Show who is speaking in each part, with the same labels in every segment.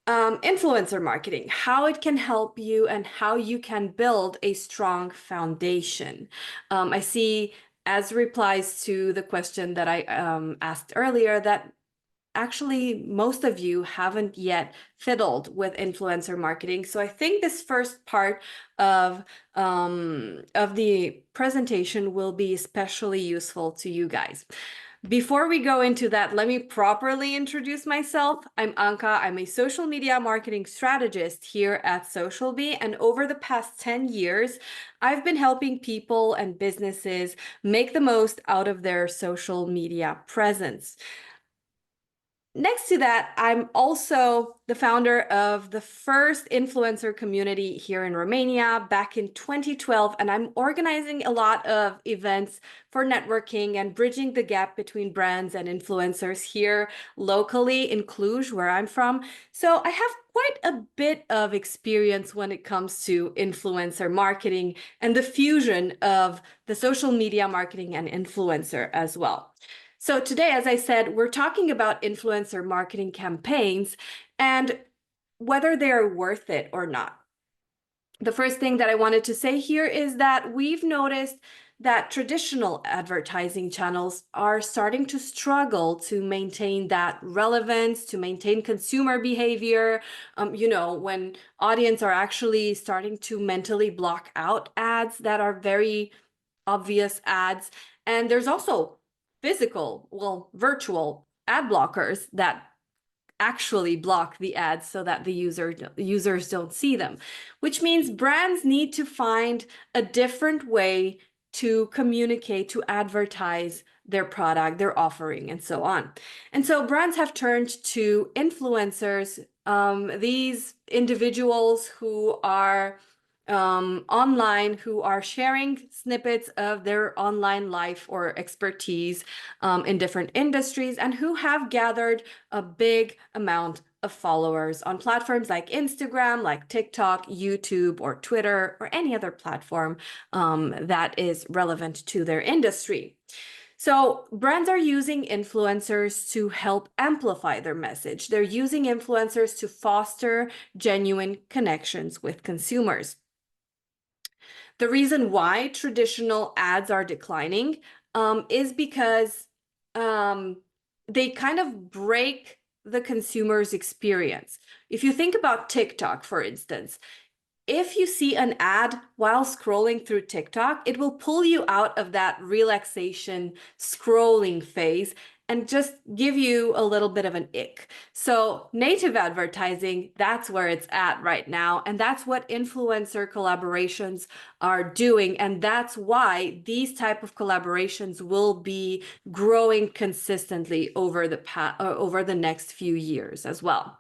Speaker 1: Influencer marketing, how it can help you and how you can build a strong foundation. I see as replies to the question that I asked earlier that actually most of you haven't yet fiddled with influencer marketing. So I think this first part of the presentation will be especially useful to you guys. Before we go into that, let me properly introduce myself. I'm Anka. I'm a social media marketing strategist here at SocialBee, and over the past 10 years, I've been helping people and businesses make the most out of their social media presence. Next to that, I'm also the founder of the first influencer community here in Romania back in 2012, and I'm organizing a lot of events for networking and bridging the gap between brands and influencers here locally in Cluj, where I'm from. So I have quite a bit of experience when it comes to influencer marketing and the fusion of the social media marketing and influencer as well. So today, as I said, we're talking about influencer marketing campaigns and whether they're worth it or not. The first thing that I wanted to say here is that we've noticed that traditional advertising channels are starting to struggle to maintain that relevance, to maintain consumer behavior. When audience are actually starting to mentally block out ads that are very obvious ads. And there's also virtual ad blockers that actually block the ads so that the users don't see them, which means brands need to find a different way to communicate, to advertise their product, their offering, and so on. And so brands have turned to influencers, these individuals who are online, who are sharing snippets of their online life or expertise in different industries, and who have gathered a big amount of followers on platforms like Instagram, like TikTok, YouTube, or Twitter, or any other platform that is relevant to their industry. So brands are using influencers to help amplify their message. They're using influencers to foster genuine connections with consumers. The reason why traditional ads are declining is because they kind of break the consumer's experience. If you think about TikTok, for instance, if you see an ad while scrolling through TikTok, it will pull you out of that relaxation scrolling phase and just give you a little bit of an ick. So native advertising, that's where it's at right now. And that's what influencer collaborations are doing. And that's why these type of collaborations will be growing consistently over the next few years as well.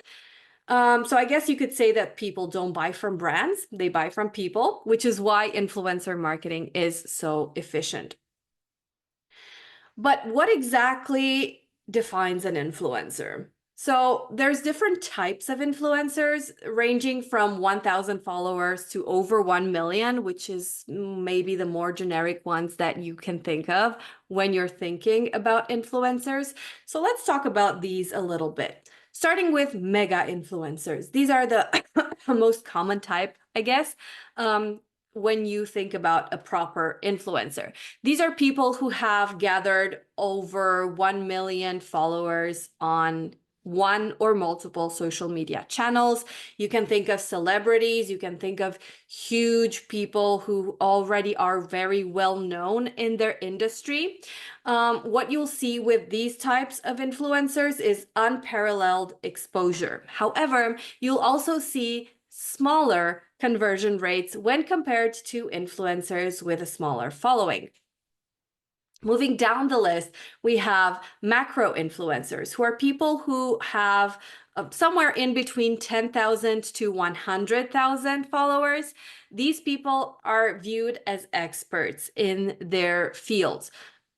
Speaker 1: So I guess you could say that people don't buy from brands, they buy from people, which is why influencer marketing is so efficient. But what exactly defines an influencer? So there's different types of influencers ranging from 1,000 followers to over 1 million, which is maybe the more generic ones that you can think of when you're thinking about influencers. So let's talk about these a little bit. Starting with mega influencers. These are the most common type, I guess, when you think about a proper influencer. These are people who have gathered over 1 million followers on one or multiple social media channels. You can think of celebrities, you can think of huge people who already are very well known in their industry. What you'll see with these types of influencers is unparalleled exposure. However, you'll also see smaller conversion rates when compared to influencers with a smaller following. Moving down the list, we have macro influencers, who are people who have somewhere in between 10,000 to 100,000 followers. These people are viewed as experts in their fields.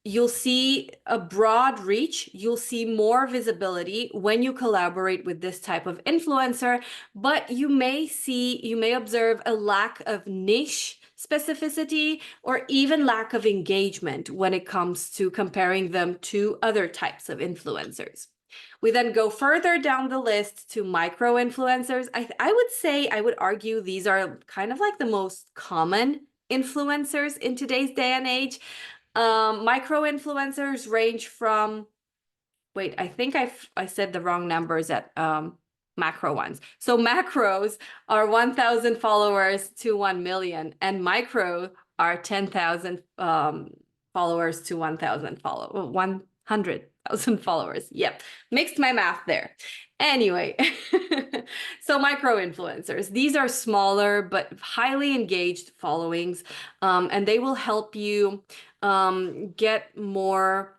Speaker 1: You'll see a broad reach, you'll see more visibility when you collaborate with this type of influencer, but you may observe a lack of niche specificity or even lack of engagement when it comes to comparing them to other types of influencers. We then go further down the list to micro-influencers. I would argue these are kind of like the most common influencers in today's day and age. Micro-influencers range from, wait, I think I said the wrong numbers at macro ones. So macros are 1,000 followers to 1 million, and micro are 10,000 followers to 1,000 follow 100,000 followers. Yep, mixed my math there. Anyway, so micro influencers, these are smaller but highly engaged followings, and they will help you get more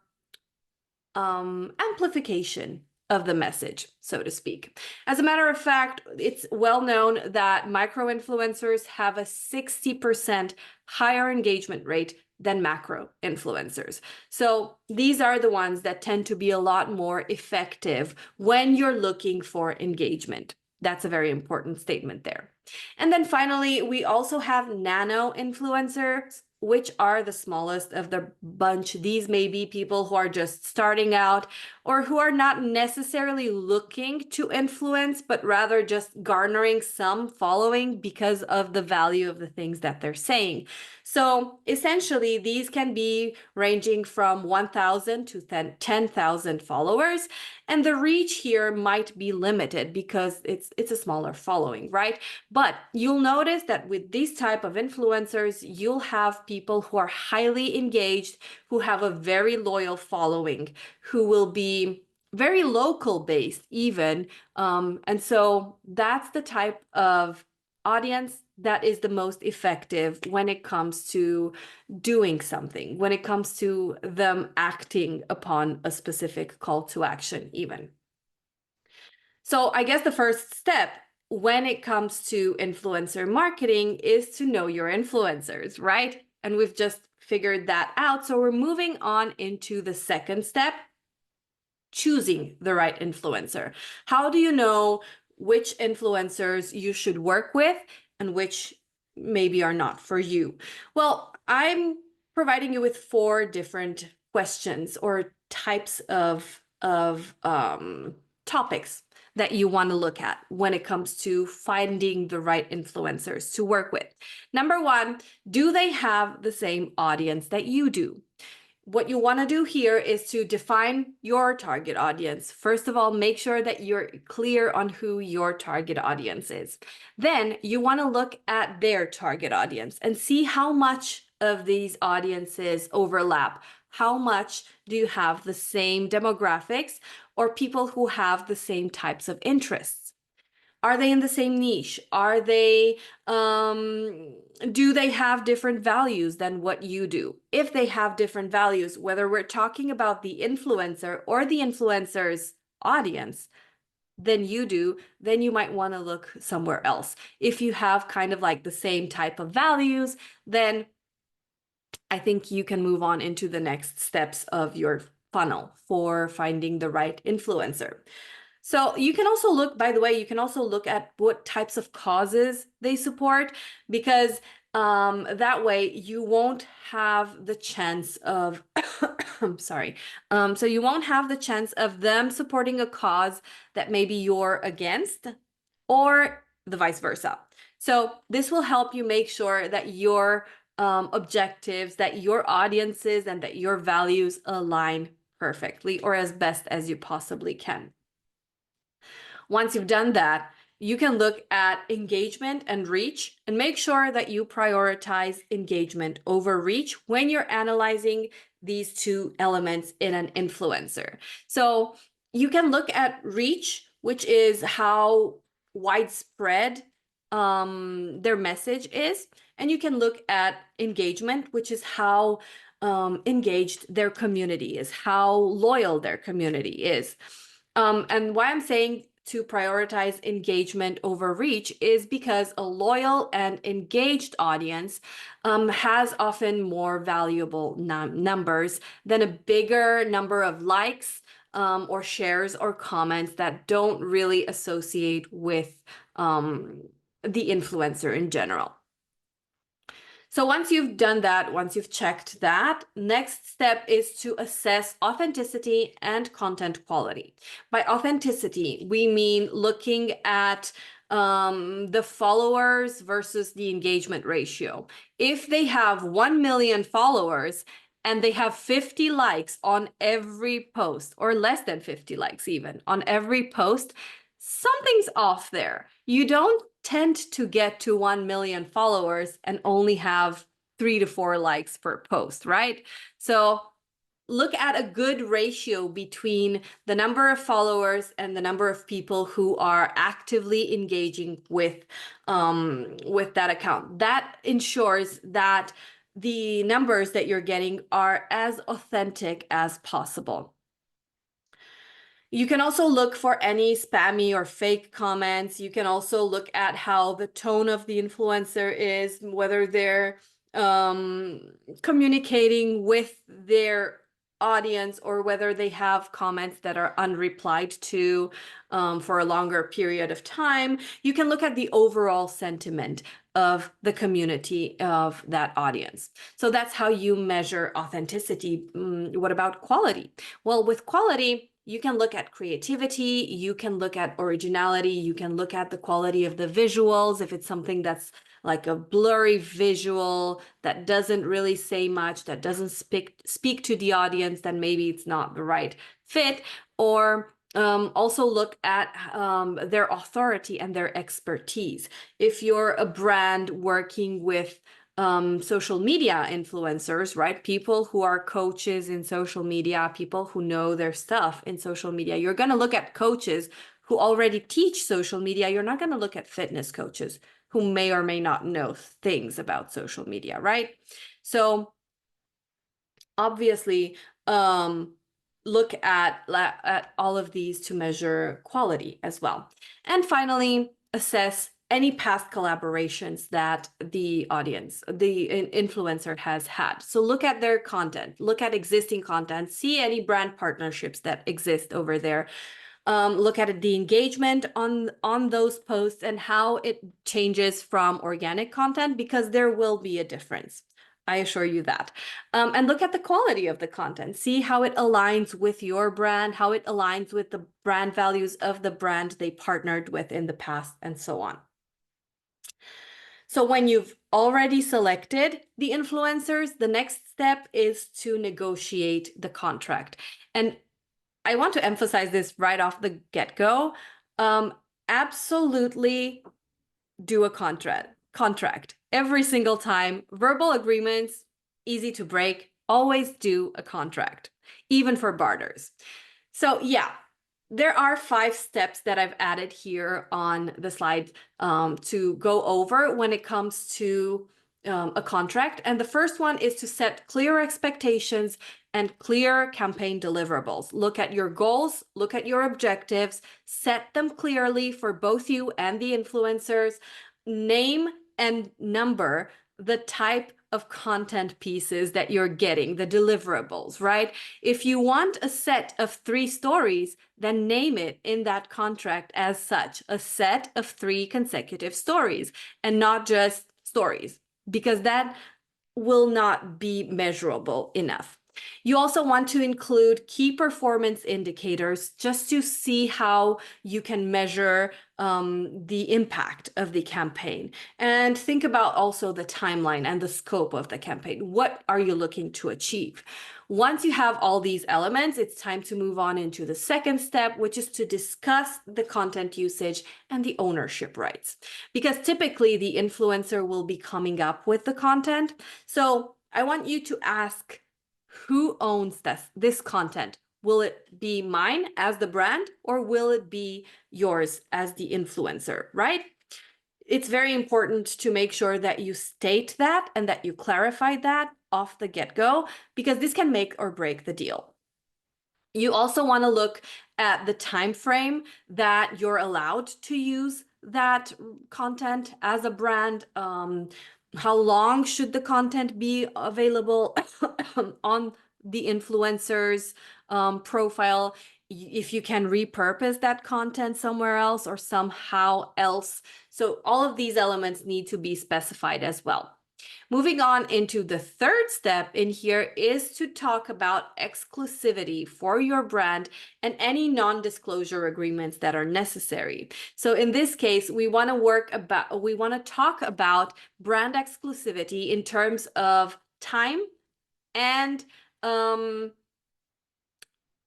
Speaker 1: amplification of the message, so to speak. As a matter of fact, it's well known that micro-influencers have a 60% higher engagement rate than macro influencers. So these are the ones that tend to be a lot more effective when you're looking for engagement. That's a very important statement there. And then finally, we also have nano-influencers, which are the smallest of the bunch. These may be people who are just starting out or who are not necessarily looking to influence, but rather just garnering some following because of the value of the things that they're saying. So essentially, these can be ranging from 1,000 to 10,000 followers. And the reach here might be limited because it's a smaller following, right? But you'll notice that with these type of influencers, you'll have people who are highly engaged, who have a very loyal following, who will be very local based even. And so that's the type of audience that is the most effective when it comes to doing something, when it comes to them acting upon a specific call to action even. So I guess the first step when it comes to influencer marketing is to know your influencers, right? And we've just figured that out. So we're moving on into the second step, choosing the right influencer. How do you know which influencers you should work with and which maybe are not for you? Well, I'm providing you with 4 different questions or types of topics that you want to look at when it comes to finding the right influencers to work with. Number 1, do they have the same audience that you do? What you want to do here is to define your target audience. First of all, make sure that you're clear on who your target audience is. Then you want to look at their target audience and see how much of these audiences overlap. How much do you have the same demographics or people who have the same types of interests? Are they in the same niche? Are they, do they have different values than what you do? If they have different values, whether we're talking about the influencer or the influencer's audience than you do, then you might want to look somewhere else. If you have kind of like the same type of values, then I think you can move on into the next steps of your funnel for finding the right influencer. So you can also look, by the way, you can also look at what types of causes they support, because that way you won't have the chance of, I'm sorry, so you won't have the chance of them supporting a cause that maybe you're against or the vice versa. So this will help you make sure that your objectives, that your audiences and that your values align perfectly or as best as you possibly can. Once you've done that, you can look at engagement and reach and make sure that you prioritize engagement over reach when you're analyzing these 2 elements in an influencer. So you can look at reach, which is how widespread their message is. And you can look at engagement, which is how engaged their community is, how loyal their community is. And why I'm saying to prioritize engagement over reach is because a loyal and engaged audience has often more valuable numbers than a bigger number of likes or shares or comments that don't really associate with the influencer in general. So once you've done that, once you've checked that, next step is to assess authenticity and content quality. By authenticity, we mean looking at the followers versus the engagement ratio. If they have 1 million followers and they have 50 likes on every post, or less than 50 likes even on every post, something's off there. You don't tend to get to 1 million followers and only have 3 to 4 likes per post, right? So look at a good ratio between the number of followers and the number of people who are actively engaging with that account. That ensures that the numbers that you're getting are as authentic as possible. You can also look for any spammy or fake comments. You can also look at how the tone of the influencer is, whether they're communicating with their audience or whether they have comments that are unreplied to for a longer period of time. You can look at the overall sentiment of the community of that audience. So that's how you measure authenticity. What about quality? Well, with quality, you can look at creativity, you can look at originality, you can look at the quality of the visuals. If it's something that's like a blurry visual that doesn't really say much, that doesn't speak to the audience, then maybe it's not the right fit. Or also look at their authority and their expertise. If you're a brand working with social media influencers, right? People who are coaches in social media, people who know their stuff in social media. You're going to look at coaches who already teach social media. You're not going to look at fitness coaches who may or may not know things about social media, right? So obviously, look at all of these to measure quality as well. And finally, assess any past collaborations that the audience, the influencer has had. So look at their content, look at existing content, see any brand partnerships that exist over there. Look at the engagement on those posts and how it changes from organic content, because there will be a difference. I assure you that. And look at the quality of the content. See how it aligns with your brand, how it aligns with the brand values of the brand they partnered with in the past, and so on. So when you've already selected the influencers, the next step is to negotiate the contract. And I want to emphasize this right off the get-go. Absolutely do a contract every single time. Verbal agreements, easy to break. Always do a contract, even for barters. So yeah, there are 5 steps that I've added here on the slide to go over when it comes to a contract. And the first one is to set clear expectations and clear campaign deliverables. Look at your goals, look at your objectives, set them clearly for both you and the influencers. Name and number the type of content pieces that you're getting, the deliverables, right? If you want a set of 3 stories, then name it in that contract as such, a set of 3 consecutive stories, and not just stories, because that will not be measurable enough. You also want to include key performance indicators just to see how you can measure the impact of the campaign. And think about also the timeline and the scope of the campaign. What are you looking to achieve? Once you have all these elements, it's time to move on into the second step, which is to discuss the content usage and the ownership rights. Because typically the influencer will be coming up with the content. So I want you to ask, who owns this content? Will it be mine as the brand, or will it be yours as the influencer, right? It's very important to make sure that you state that and that you clarify that off the get-go, because this can make or break the deal. You also want to look at the time frame that you're allowed to use that content as a brand. How long should the content be available on the influencer's profile? If you can repurpose that content somewhere else or somehow else. So all of these elements need to be specified as well. Moving on into the third step in here is to talk about exclusivity for your brand and any non-disclosure agreements that are necessary. So in this case, we want to talk about brand exclusivity in terms of time and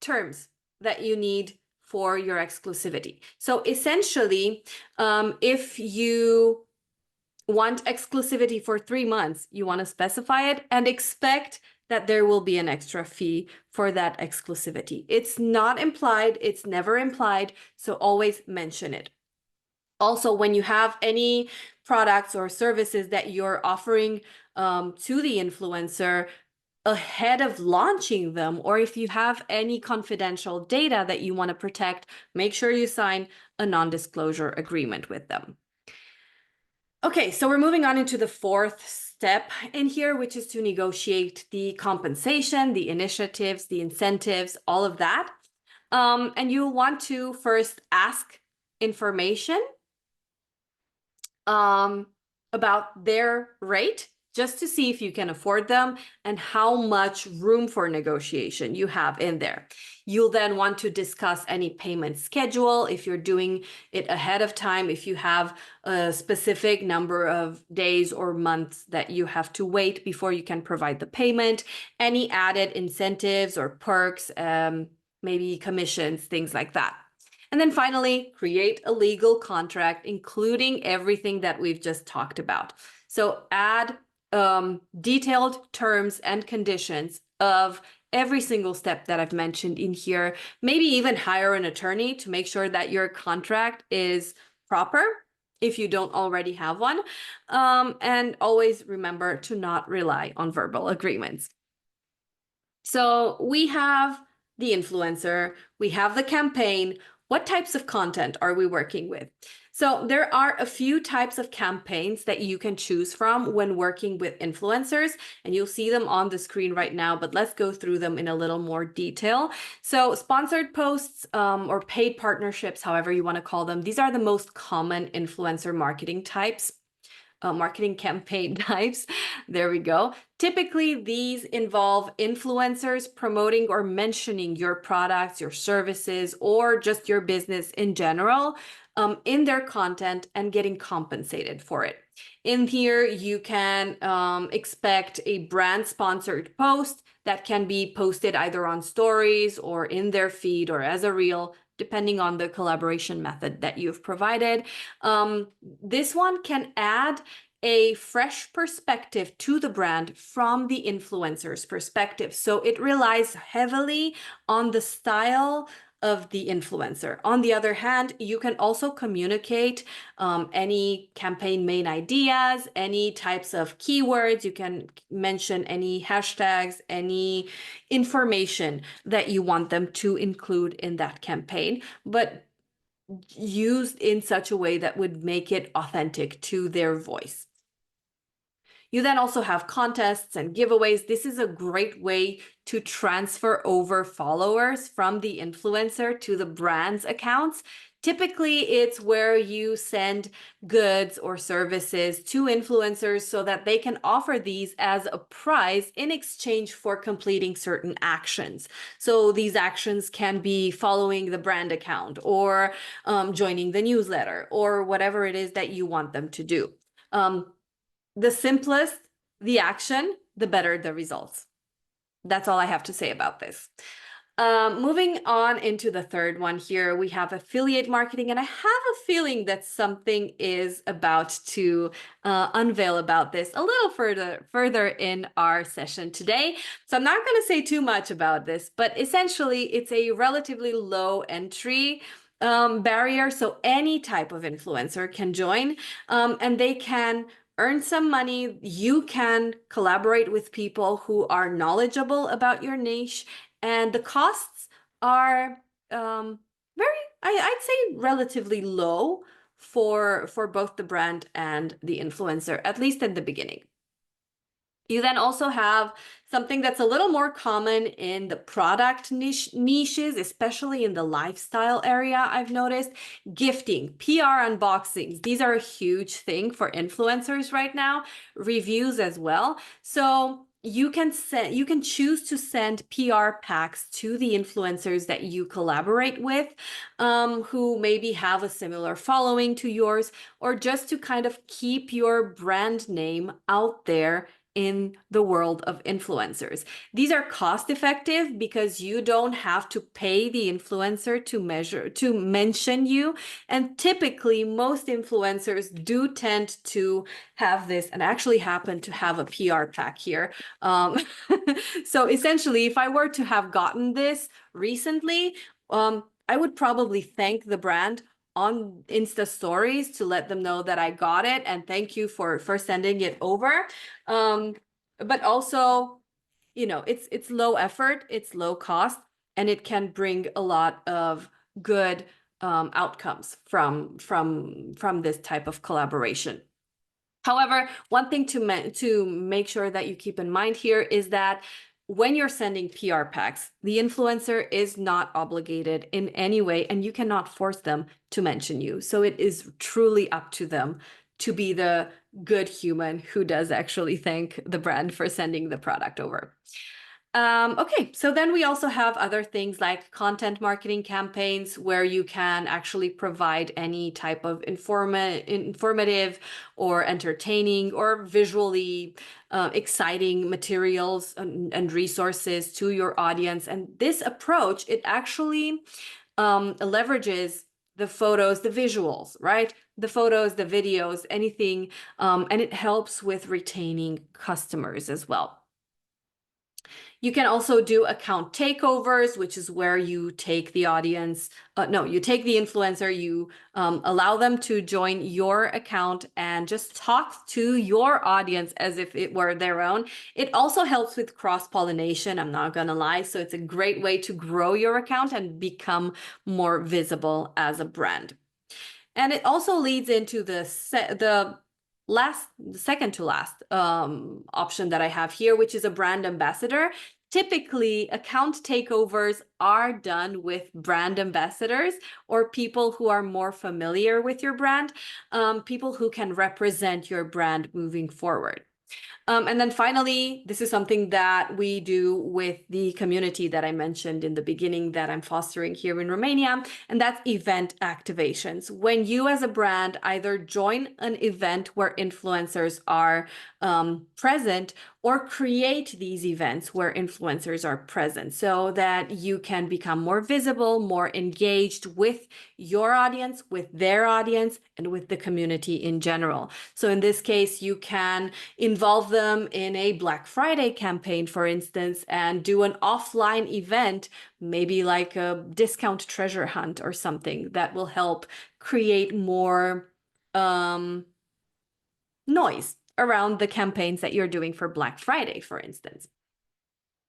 Speaker 1: terms that you need for your exclusivity. So essentially, if you want exclusivity for 3 months, you want to specify it and expect that there will be an extra fee for that exclusivity. It's not implied, it's never implied, so always mention it. Also, when you have any products or services that you're offering to the influencer ahead of launching them, or if you have any confidential data that you want to protect, make sure you sign a non-disclosure agreement with them. Okay, so we're moving on into the fourth step in here, which is to negotiate the compensation, the initiatives, the incentives, all of that. And you want to first ask information about their rate, just to see if you can afford them and how much room for negotiation you have in there. You'll then want to discuss any payment schedule if you're doing it ahead of time, if you have a specific number of days or months that you have to wait before you can provide the payment, any added incentives or perks, maybe commissions, things like that. And then finally, create a legal contract, including everything that we've just talked about. So add detailed terms and conditions of every single step that I've mentioned in here. Maybe even hire an attorney to make sure that your contract is proper if you don't already have one. And always remember to not rely on verbal agreements. So we have the influencer, we have the campaign. What types of content are we working with? So there are a few types of campaigns that you can choose from when working with influencers, and you'll see them on the screen right now, but let's go through them in a little more detail. So sponsored posts or paid partnerships, however you want to call them, these are the most common influencer marketing types. Marketing campaign types. There we go. Typically, these involve influencers promoting or mentioning your products, your services, or just your business in general in their content and getting compensated for it. In here, you can expect a brand sponsored post that can be posted either on stories or in their feed or as a reel, depending on the collaboration method that you've provided. This one can add a fresh perspective to the brand from the influencer's perspective. So it relies heavily on the style of the influencer. On the other hand, you can also communicate any campaign main ideas, any types of keywords. You can mention any hashtags, any information that you want them to include in that campaign, but used in such a way that would make it authentic to their voice. You then also have contests and giveaways. This is a great way to transfer over followers from the influencer to the brand's accounts. Typically, it's where you send goods or services to influencers so that they can offer these as a prize in exchange for completing certain actions. So these actions can be following the brand account or joining the newsletter or whatever it is that you want them to do. The simplest the action, the better the results. That's all I have to say about this. Moving on into the third one here, we have affiliate marketing, and I have a feeling that something is about to unveil about this a little further in our session today. So I'm not going to say too much about this, but essentially it's a relatively low entry barrier. So any type of influencer can join, and they can earn some money. You can collaborate with people who are knowledgeable about your niche, and the costs are I'd say relatively low for both the brand and the influencer, at least in the beginning. You then also have something that's a little more common in the product niches, especially in the lifestyle area, I've noticed. Gifting, PR unboxings. These are a huge thing for influencers right now. Reviews as well. So you can choose to send PR packs to the influencers that you collaborate with, who maybe have a similar following to yours, or just to kind of keep your brand name out there in the world of influencers. These are cost effective because you don't have to pay the influencer to mention you. And typically most influencers do tend to have this, and actually happen to have a PR pack here. So essentially, if I were to have gotten this recently, I would probably thank the brand on Insta stories to let them know that I got it and thank you for sending it over. But also, you know, it's low effort, it's low cost, and it can bring a lot of good outcomes from this type of collaboration. However, one thing to make sure that you keep in mind here is that when you're sending PR packs, the influencer is not obligated in any way, and you cannot force them to mention you. So it is truly up to them to be the good human who does actually thank the brand for sending the product over. Okay, so then we also have other things like content marketing campaigns where you can actually provide any type of informative or entertaining or visually exciting materials and resources to your audience. And this approach, it actually leverages the photos, the visuals, right? The photos, the videos, anything, and it helps with retaining customers as well. You can also do account takeovers, which is where you take the audience, you take the influencer, you allow them to join your account and just talk to your audience as if it were their own. It also helps with cross-pollination, I'm not gonna lie. So it's a great way to grow your account and become more visible as a brand. And it also leads into the second to last option that I have here, which is a brand ambassador. Typically, account takeovers are done with brand ambassadors or people who are more familiar with your brand, people who can represent your brand moving forward. And then finally, this is something that we do with the community that I mentioned in the beginning that I'm fostering here in Romania, and that's event activations. When you as a brand either join an event where influencers are present, or create these events where influencers are present so that you can become more visible, more engaged with your audience, with their audience, and with the community in general. So in this case, you can involve them in a Black Friday campaign, for instance, and do an offline event, maybe like a discount treasure hunt or something that will help create more noise around the campaigns that you're doing for Black Friday, for instance.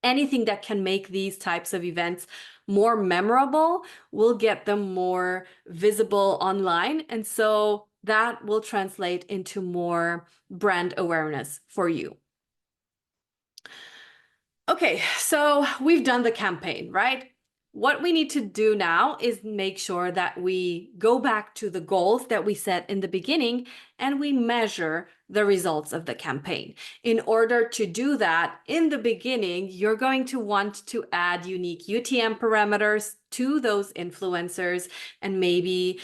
Speaker 1: Anything that can make these types of events more memorable will get them more visible online. And so that will translate into more brand awareness for you. Okay, so we've done the campaign, right? What we need to do now is make sure that we go back to the goals that we set in the beginning and we measure the results of the campaign. In order to do that, in the beginning, you're going to want to add unique UTM parameters to those influencers and maybe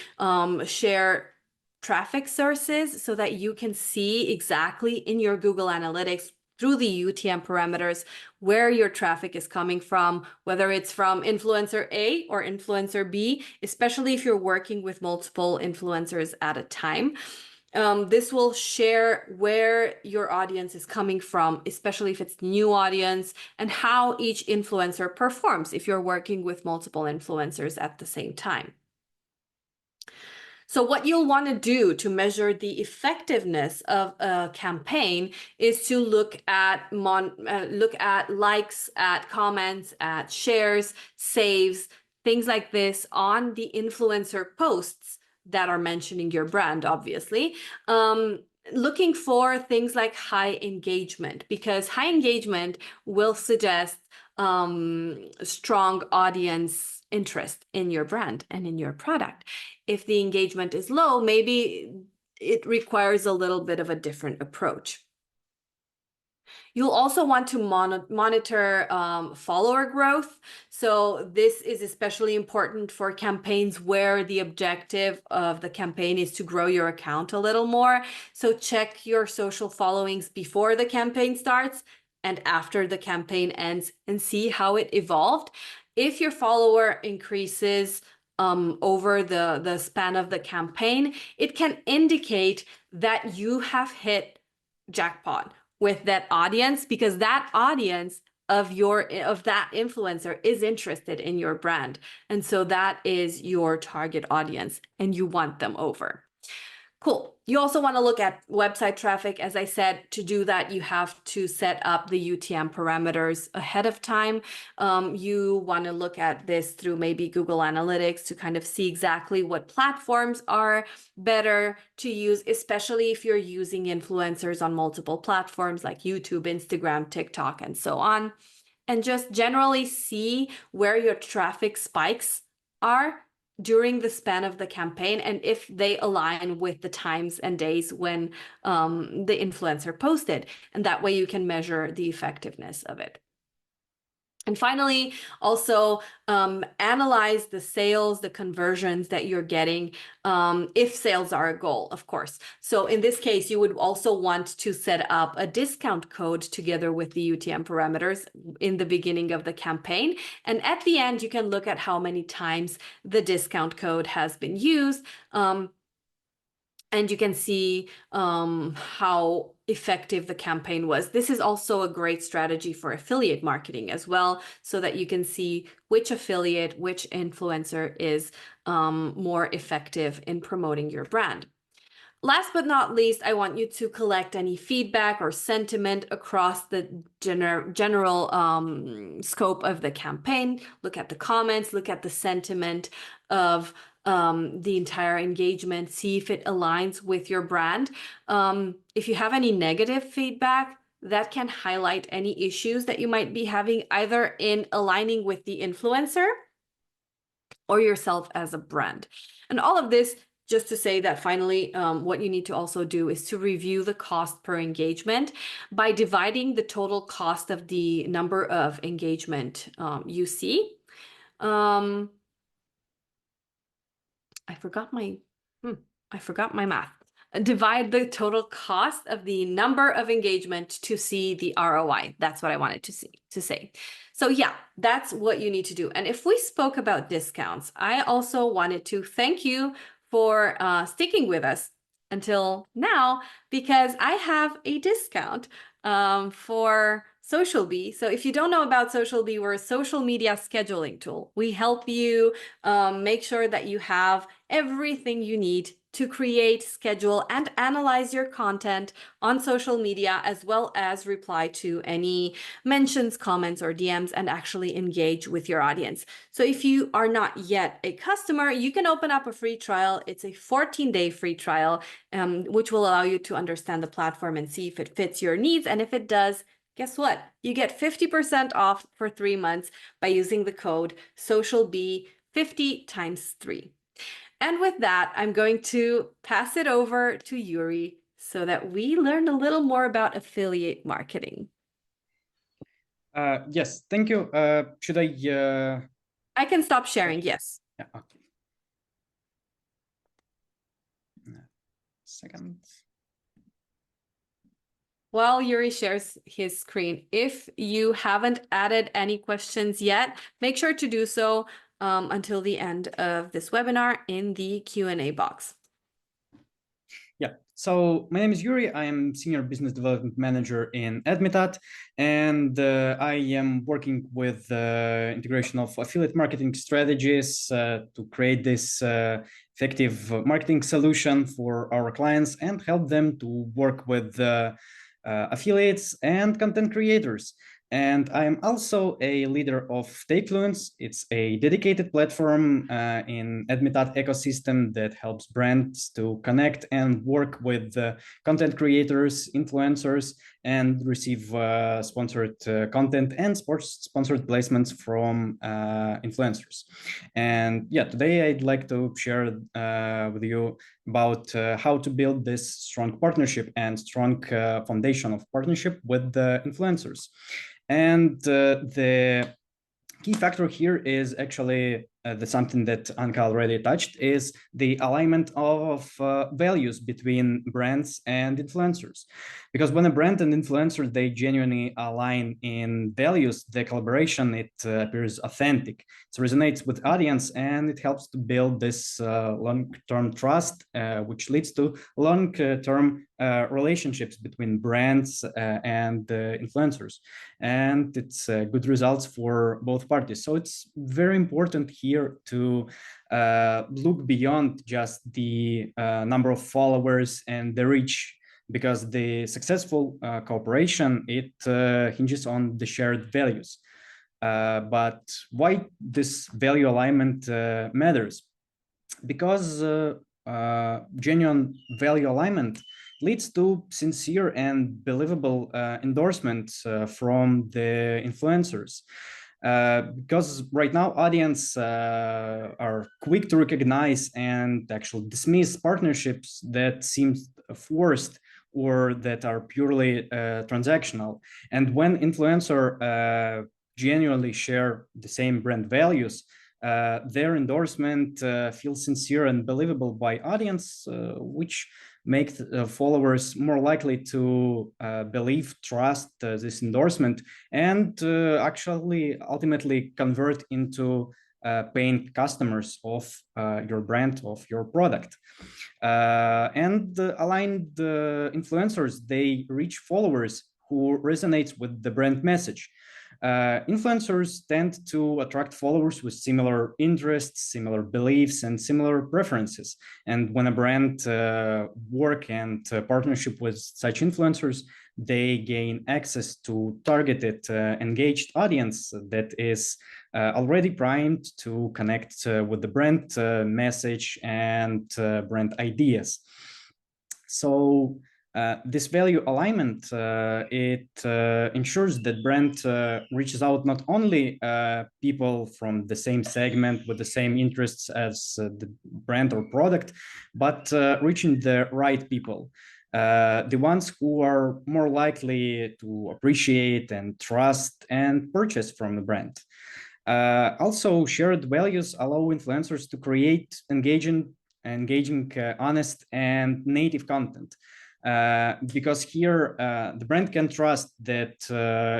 Speaker 1: share traffic sources so that you can see exactly in your Google Analytics through the UTM parameters where your traffic is coming from, whether it's from influencer A or influencer B, especially if you're working with multiple influencers at a time. This will share where your audience is coming from, especially if it's new audience, and how each influencer performs if you're working with multiple influencers at the same time. So what you'll want to do to measure the effectiveness of a campaign is to look at likes, at comments, at shares, saves, things like this on the influencer posts that are mentioning your brand, obviously. looking for things like high engagement, because high engagement will suggest strong audience interest in your brand and in your product. If the engagement is low, maybe it requires a little bit of a different approach. You'll also want to monitor follower growth. So this is especially important for campaigns where the objective of the campaign is to grow your account a little more. So check your social followings before the campaign starts and after the campaign ends and see how it evolved. If your follower increases over the span of the campaign, it can indicate that you have hit jackpot with that audience, because that audience of that influencer is interested in your brand. And so that is your target audience and you want them over. Cool. You also want to look at website traffic. As I said, to do that, you have to set up the UTM parameters ahead of time. You want to look at this through maybe Google Analytics to kind of see exactly what platforms are better to use, especially if you're using influencers on multiple platforms like YouTube, Instagram, TikTok, and so on. And just generally see where your traffic spikes are during the span of the campaign and if they align with the times and days when the influencer posted. And that way you can measure the effectiveness of it. And finally, also analyze the sales, the conversions that you're getting, if sales are a goal, of course. So in this case, you would also want to set up a discount code together with the UTM parameters in the beginning of the campaign. And at the end, you can look at how many times the discount code has been used. And you can see how effective the campaign was. This is also a great strategy for affiliate marketing as well, so that you can see which affiliate, which influencer is more effective in promoting your brand. Last but not least, I want you to collect any feedback or sentiment across the general scope of the campaign. Look at the comments, look at the sentiment of the entire engagement, see if it aligns with your brand. If you have any negative feedback, that can highlight any issues that you might be having either in aligning with the influencer or yourself as a brand. And all of this just to say that finally, what you need to also do is to review the cost per engagement by dividing the total cost of the number of engagement you see. I forgot my math. Divide the total cost of the number of engagement to see the ROI. That's what I wanted to say. So yeah, that's what you need to do. And if we spoke about discounts, I also wanted to thank you for sticking with us until now, because I have a discount for Social Bee. So if you don't know about Social Bee, we're a social media scheduling tool. We help you make sure that you have everything you need to create, schedule, and analyze your content on social media, as well as reply to any mentions, comments, or DMs, and actually engage with your audience. So if you are not yet a customer, you can open up a free trial. It's a 14-day free trial, which will allow you to understand the platform and see if it fits your needs. And if it does, guess what? You get 50% off for 3 months by using the code SOCIALBEE50 × 3. And with that, I'm going to pass it over to Yurii so that we learn a little more about affiliate marketing.
Speaker 2: Yes, thank you. Should I?
Speaker 1: I can stop sharing, yes.
Speaker 2: Yeah, okay. Second.
Speaker 1: While Yurii shares his screen, if you haven't added any questions yet, make sure to do so until the end of this webinar in the Q&A box.
Speaker 2: Yeah, so my name is Yurii. I am Senior Business Development Manager in Admitad, and I am working with integration of affiliate marketing strategies to create this effective marketing solution for our clients and help them to work with affiliates and content creators. And I'm also a leader of Takefluence. It's a dedicated platform in Admitad ecosystem that helps brands to connect and work with content creators, influencers, and receive sponsored content and sponsored placements from influencers. And yeah, today I'd like to share with you about how to build this strong partnership and strong foundation of partnership with the influencers. And the key factor here is actually something that Anka already touched, is the alignment of values between brands and influencers. Because when a brand and influencer, they genuinely align in values, the collaboration, it appears authentic. It resonates with audience, and it helps to build this long-term trust, which leads to long-term relationships between brands and influencers. And it's good results for both parties. So it's very important here to look beyond just the number of followers and the reach, because the successful cooperation, it hinges on the shared values. But why this value alignment matters? Because genuine value alignment leads to sincere and believable endorsements from the influencers. Because right now audience are quick to recognize and actually dismiss partnerships that seem forced or that are purely transactional. And when influencer genuinely share the same brand values, their endorsement feels sincere and believable by audience, which make followers more likely to believe, trust this endorsement, and actually ultimately convert into paying customers of your brand, of your product. And aligned influencers, they reach followers who resonates with the brand message. Influencers tend to attract followers with similar interests, similar beliefs, and similar preferences. And when a brand work and partnership with such influencers, they gain access to targeted, engaged audience that is already primed to connect with the brand message and brand ideas. So this value alignment, it ensures that brand reaches out not only people from the same segment with the same interests as the brand or product, but reaching the right people. The ones who are more likely to appreciate and trust and purchase from the brand. Also, shared values allow influencers to create engaging, honest, and native content. Because here the brand can trust that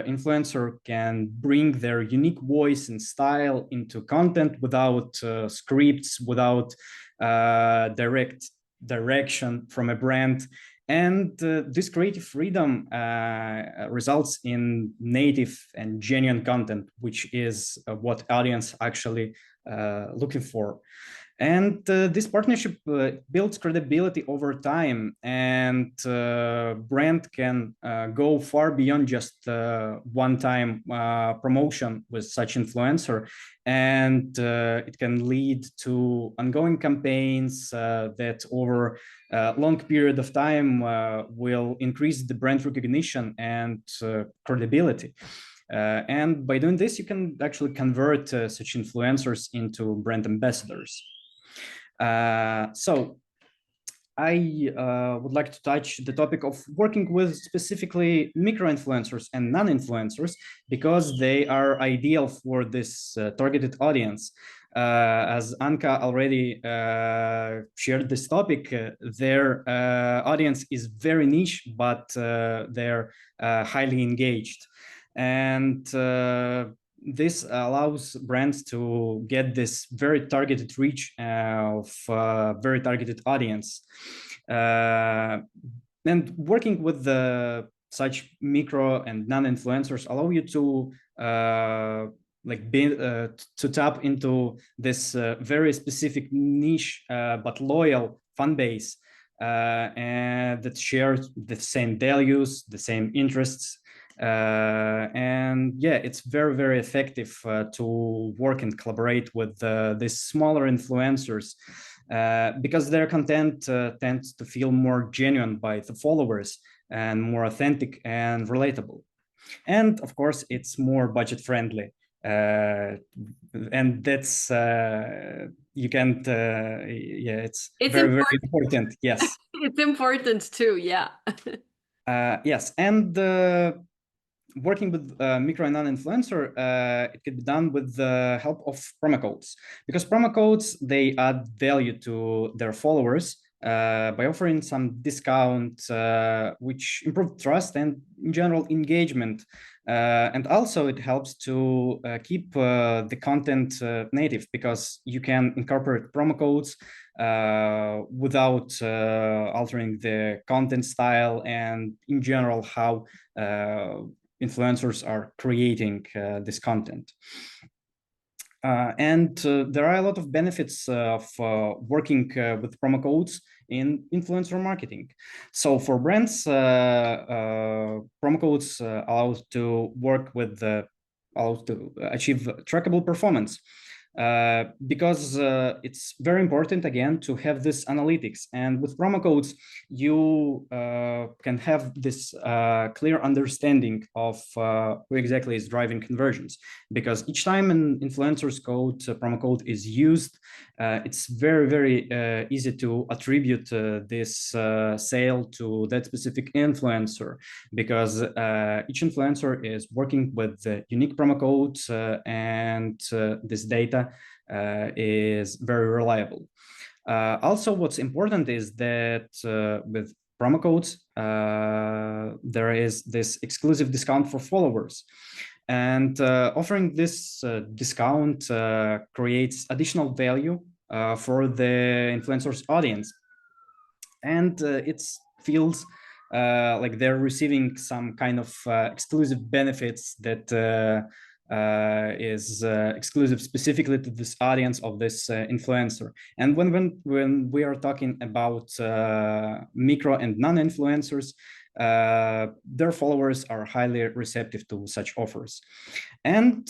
Speaker 2: influencer can bring their unique voice and style into content without scripts, without direct direction from a brand. And this creative freedom results in native and genuine content, which is what audience actually looking for. And this partnership builds credibility over time, and brand can go far beyond just one-time promotion with such influencer. And it can lead to ongoing campaigns that over a long period of time will increase the brand recognition and credibility. And by doing this, you can actually convert such influencers into brand ambassadors. So I would like to touch the topic of working with specifically micro-influencers and non-influencers, because they are ideal for this targeted audience. As Anka already shared this topic, their audience is very niche, but they're highly engaged. And this allows brands to get this very targeted reach of very targeted audience. And working with such micro and non-influencers allow you to to tap into this very specific niche but loyal fan base and that shares the same values, the same interests, And yeah, it's very, very effective to work and collaborate with these smaller influencers because their content tends to feel more genuine by the followers and more authentic and relatable. And of course, it's more budget friendly. And that's you can't yeah, it's very, very important. Yes.
Speaker 1: It's important too, yeah.
Speaker 2: Yes, and working with micro and non-influencer, it can be done with the help of promo codes, because promo codes, they add value to their followers by offering some discount, which improve trust and in general engagement. And also it helps to keep the content native, because you can incorporate promo codes without altering the content style and in general how influencers are creating this content. And there are a lot of benefits of working with promo codes in influencer marketing. So for brands, promo codes allow to work with allow to achieve trackable performance. Because it's very important, again, to have this analytics. And with promo codes, you can have this clear understanding of who exactly is driving conversions. Because each time an influencer's code, promo code is used, it's very, very easy to attribute this sale to that specific influencer, because each influencer is working with unique promo codes and this data is very reliable. Also, what's important is that with promo codes, there is this exclusive discount for followers. And offering this discount creates additional value for the influencer's audience. And it feels like they're receiving some kind of exclusive benefits that is exclusive specifically to this audience of this influencer. And when we are talking about micro and non-influencers, their followers are highly receptive to such offers. And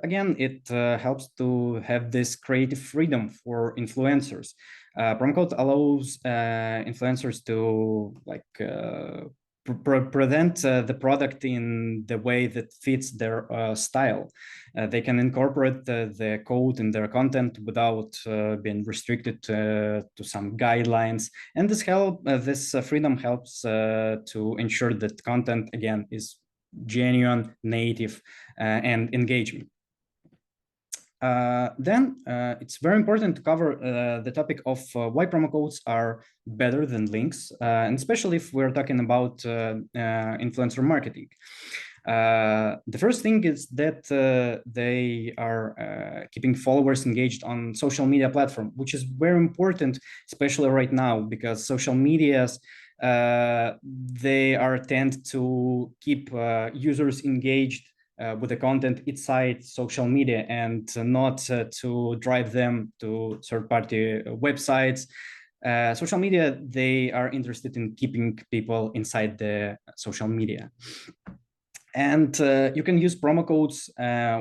Speaker 2: again, it helps to have this creative freedom for influencers. Promo code allows influencers to present the product in the way that fits their style. They can incorporate the code in their content without being restricted to some guidelines. And this freedom helps to ensure that content, again, is genuine, native, and engaging. Then it's very important to cover the topic of why promo codes are better than links, and especially if we're talking about influencer marketing. The first thing is that they are keeping followers engaged on social media platform, which is very important, especially right now, because social medias they are tend to keep users engaged with the content inside social media, and not to drive them to third-party websites. Social media, they are interested in keeping people inside the social media. And you can use promo codes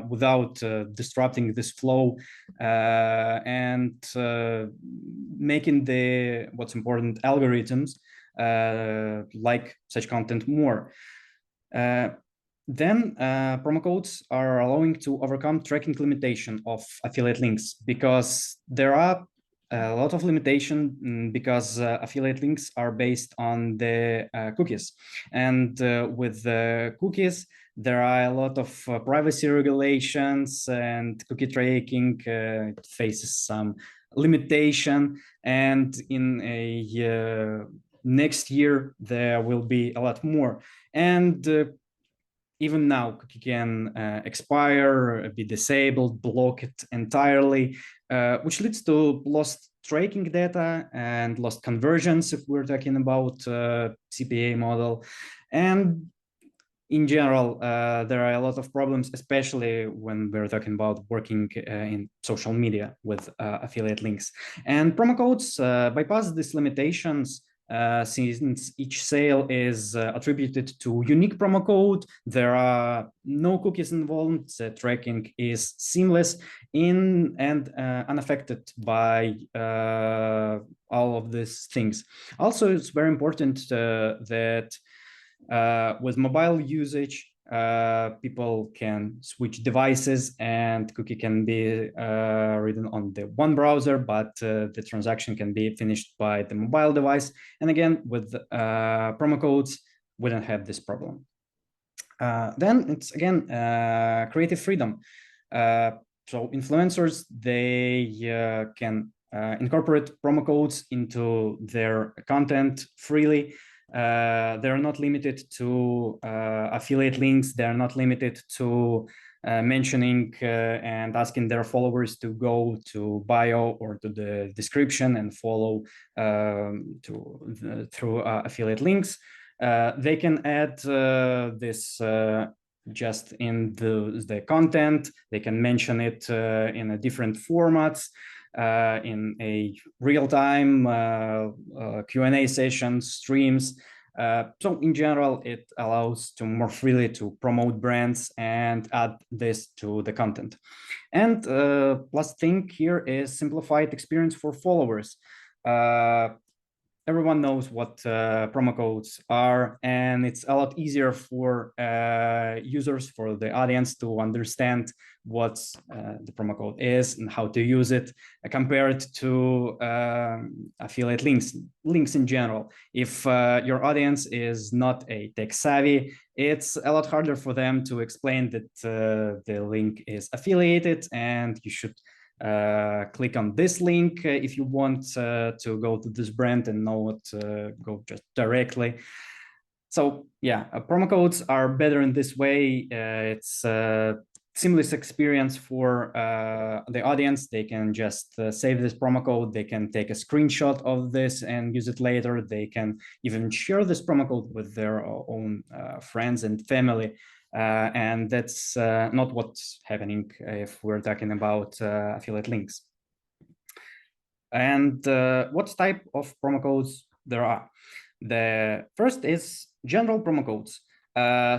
Speaker 2: without disrupting this flow and making what's important, algorithms like such content more. Then promo codes are allowing to overcome tracking limitation of affiliate links, because there are a lot of limitation because affiliate links are based on the cookies. And with the cookies, there are a lot of privacy regulations, and cookie tracking faces some limitation. And in a next year, there will be a lot more. And even now, cookie can expire, be disabled, block it entirely, which leads to lost tracking data and lost conversions if we're talking about CPA model. And in general, there are a lot of problems, especially when we're talking about working in social media with affiliate links. And promo codes bypass these limitations Since each sale is attributed to unique promo code, there are no cookies involved. The tracking is seamless and unaffected by all of these things. Also, it's very important that with mobile usage, people can switch devices and cookie can be written on the one browser, but the transaction can be finished by the mobile device. And again, with promo codes, we don't have this problem. Then it's again creative freedom. So influencers, they can incorporate promo codes into their content freely. They're not limited to affiliate links. They're not limited to mentioning and asking their followers to go to bio or to the description and follow through affiliate links. They can add this just in the content. They can mention it in a different formats, in a real-time Q&A sessions, streams. So in general, it allows to more freely to promote brands and add this to the content. And last thing here is simplified experience for followers. Everyone knows what promo codes are, and it's a lot easier for users, for the audience to understand what the promo code is and how to use it compared to affiliate links in general. If your audience is not a tech savvy, it's a lot harder for them to explain that the link is affiliated and you should click on this link if you want to go to this brand and not go just directly. So yeah, promo codes are better in this way. It's a seamless experience for the audience. They can just save this promo code. They can take a screenshot of this and use it later. They can even share this promo code with their own friends and family. And that's not what's happening if we're talking about affiliate links. And what type of promo codes there are? The first is general promo codes.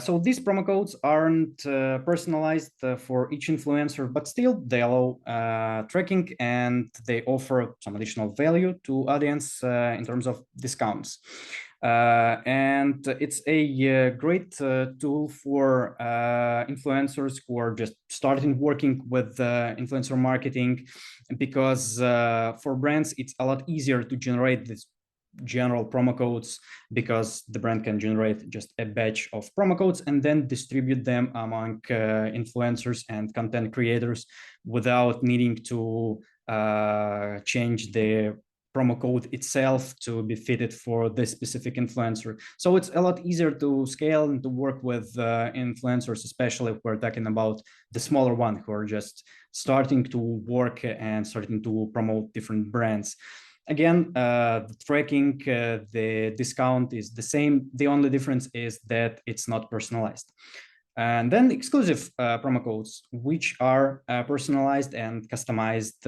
Speaker 2: So these promo codes aren't personalized for each influencer, but still they allow tracking and they offer some additional value to audience in terms of discounts. And it's a great tool for influencers who are just starting working with influencer marketing, because for brands, it's a lot easier to generate this general promo codes, because the brand can generate just a batch of promo codes and then distribute them among influencers and content creators without needing to change the promo code itself to be fitted for this specific influencer. So it's a lot easier to scale and to work with influencers, especially if we're talking about the smaller one who are just starting to work and starting to promote different brands. Again, the tracking, the discount is the same. The only difference is that it's not personalized. And then exclusive promo codes, which are personalized and customized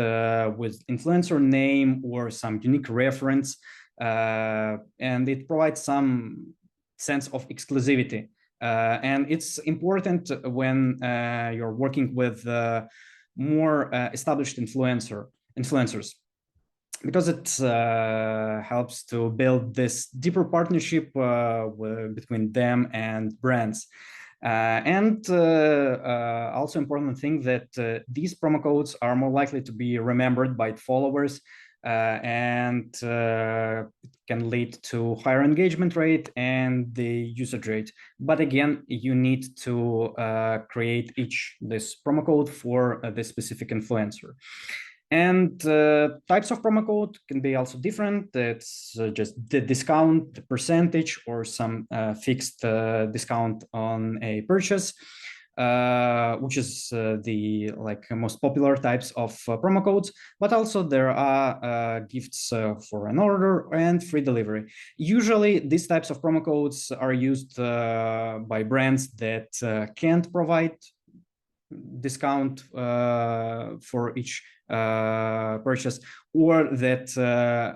Speaker 2: with influencer name or some unique reference. And it provides some sense of exclusivity. And it's important when you're working with more established influencers, because it helps to build this deeper partnership between them and brands. And also important thing that these promo codes are more likely to be remembered by followers, and it can lead to higher engagement rate and the usage rate. But again, you need to create this promo code for this specific influencer. And types of promo code can be also different. It's just the discount, the percentage, or some fixed discount on a purchase, which is the most popular types of promo codes. But also there are gifts for an order and free delivery. Usually these types of promo codes are used by brands that can't provide discount for each purchase, or that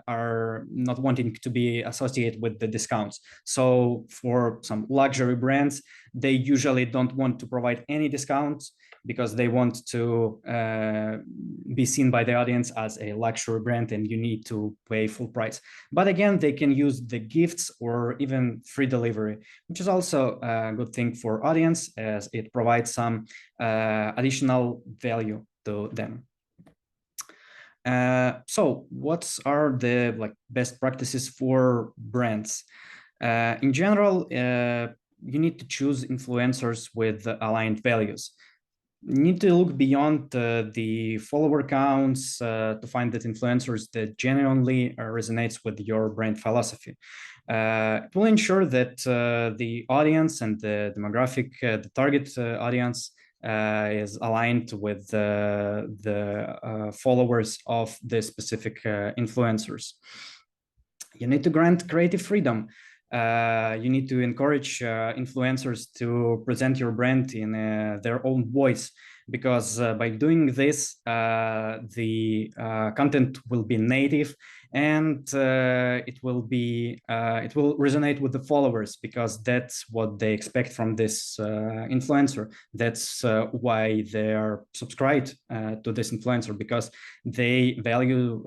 Speaker 2: are not wanting to be associated with the discounts. So for some luxury brands, they usually don't want to provide any discounts because they want to be seen by the audience as a luxury brand and you need to pay full price. But again, they can use the gifts or even free delivery, which is also a good thing for audience as it provides some additional value to them. So what are the best practices for brands? In general, you need to choose influencers with aligned values. You need to look beyond the follower counts to find that influencers that genuinely resonates with your brand philosophy. It will ensure that the audience and the demographic, the target audience is aligned with the followers of the specific influencers. You need to grant creative freedom. You need to encourage influencers to present your brand in their own voice, because by doing this, the content will be native and it will resonate with the followers, because that's what they expect from this influencer. That's why they are subscribed to this influencer, because they value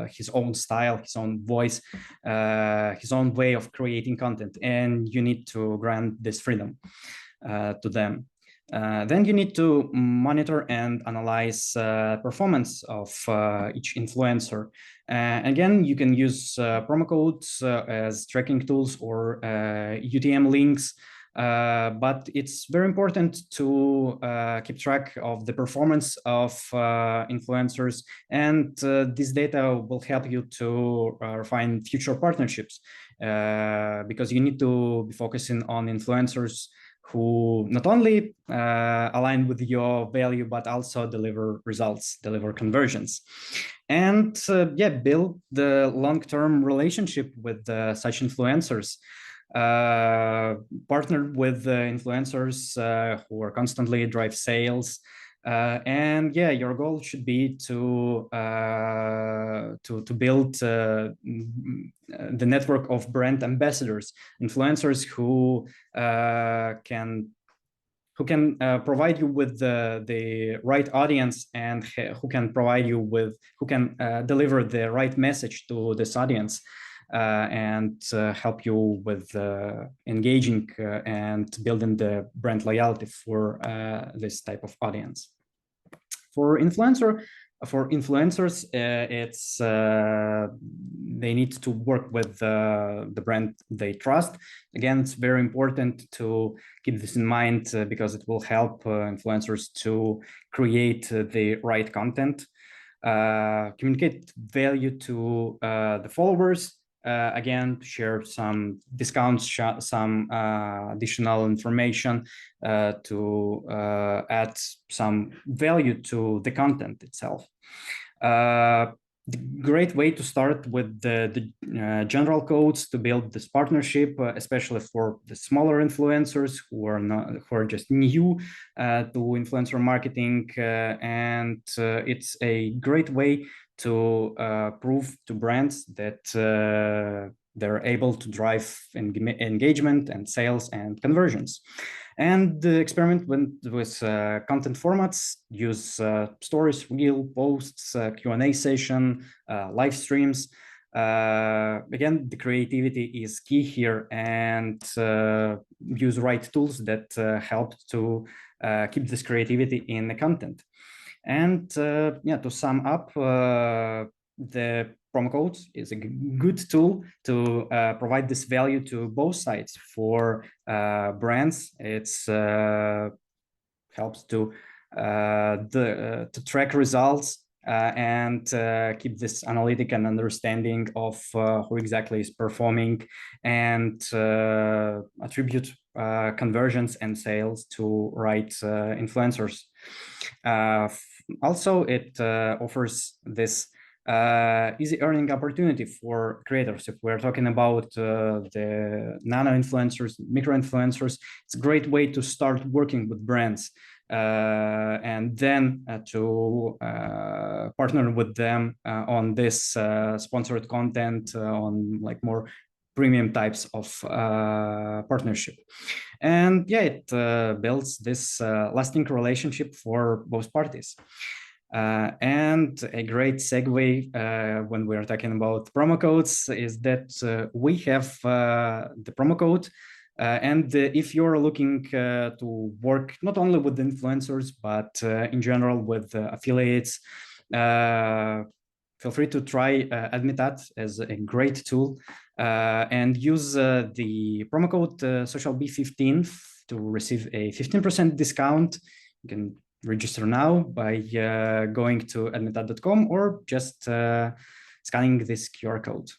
Speaker 2: his own style, his own voice, his own way of creating content, and you need to grant this freedom to them. Then you need to monitor and analyze performance of each influencer. Again, you can use promo codes as tracking tools or UTM links, but it's very important to keep track of the performance of influencers, and this data will help you to refine future partnerships, because you need to be focusing on influencers who not only align with your value, but also deliver results, deliver conversions. And build the long-term relationship with such influencers. Partner with influencers who are constantly drive sales. And your goal should be to build the network of brand ambassadors, influencers who can provide you with the right audience, and who can deliver the right message to this audience, and help you with engaging and building the brand loyalty for this type of audience. For influencers, it's they need to work with the brand they trust. Again, it's very important to keep this in mind, because it will help influencers to create the right content, communicate value to the followers. Again, share some discounts, some additional information to add some value to the content itself. The great way to start with the general codes to build this partnership, especially for the smaller influencers who are just new to influencer marketing, and it's a great way to prove to brands that they're able to drive engagement and sales and conversions. And experiment with content formats, use stories, reel, posts, Q&A session, live streams. Again, the creativity is key here, and use right tools that help to keep this creativity in the content. And to sum up, the promo codes is a good tool to provide this value to both sides. For brands, it's helps to track results and keep this analytic and understanding of who exactly is performing, and attribute conversions and sales to right influencers. Also, it offers this easy earning opportunity for creators. If we're talking about the nano-influencers, micro-influencers, it's a great way to start working with brands. and then to partner with them on this sponsored content on like more premium types of partnership. And yeah, it builds this lasting relationship for both parties. And a great segue when we're talking about promo codes is that we have the promo code. And if you're looking to work not only with influencers, but in general with affiliates, feel free to try Admitad as a great tool and use the promo code SocialB15 to receive a 15% discount. You can register now by going to admitad.com or just scanning this QR code.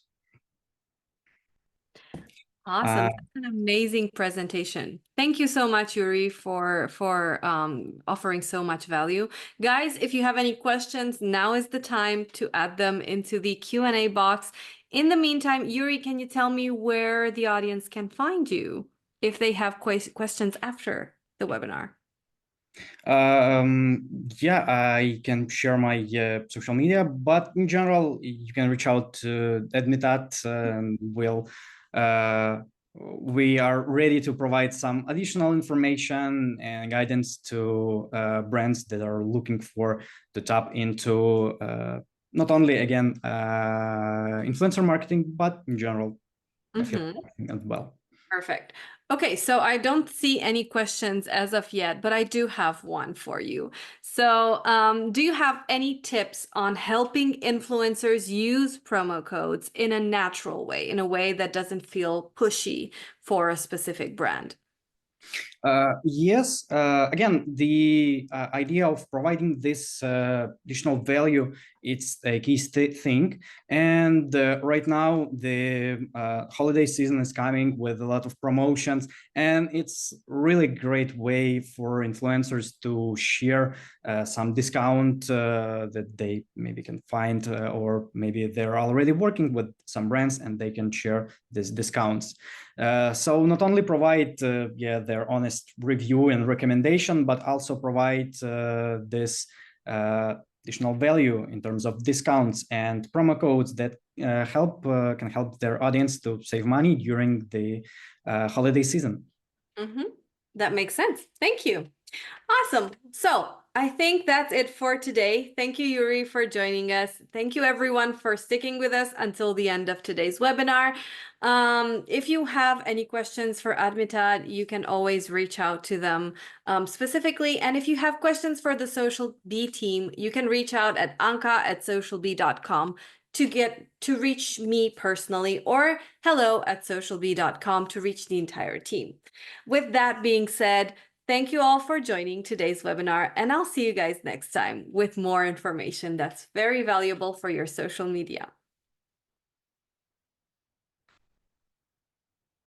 Speaker 1: Awesome. That's an amazing presentation. Thank you so much, Yurii, for offering so much value. Guys, if you have any questions, now is the time to add them into the Q&A box. In the meantime, Yurii, can you tell me where the audience can find you if they have questions after the webinar?
Speaker 2: Yeah, I can share my social media, but in general, you can reach out to Admitad and we are ready to provide some additional information and guidance to brands that are looking to tap into not only, again, influencer marketing, but in general, affiliate marketing as well.
Speaker 1: Perfect. Okay, so I don't see any questions as of yet, but I do have one for you. So do you have any tips on helping influencers use promo codes in a natural way, in a way that doesn't feel pushy for a specific brand?
Speaker 2: Yes, again, the idea of providing this additional value, it's a key thing. And right now, the holiday season is coming with a lot of promotions, and it's really great way for influencers to share some discount that they maybe can find, or maybe they're already working with some brands and they can share these discounts. So not only provide their honest review and recommendation, but also provide this additional value in terms of discounts and promo codes that can help their audience to save money during the holiday season.
Speaker 1: That makes sense. Thank you. Awesome. So I think that's it for today. Thank you, Yurii, for joining us. Thank you, everyone, for sticking with us until the end of today's webinar. If you have any questions for Admitad, you can always reach out to them specifically. And if you have questions for the Social B team, you can reach out at anka@socialb.com to reach me personally, or hello@socialb.com to reach the entire team. With that being said, thank you all for joining today's webinar, and I'll see you guys next time with more information that's very valuable for your social media.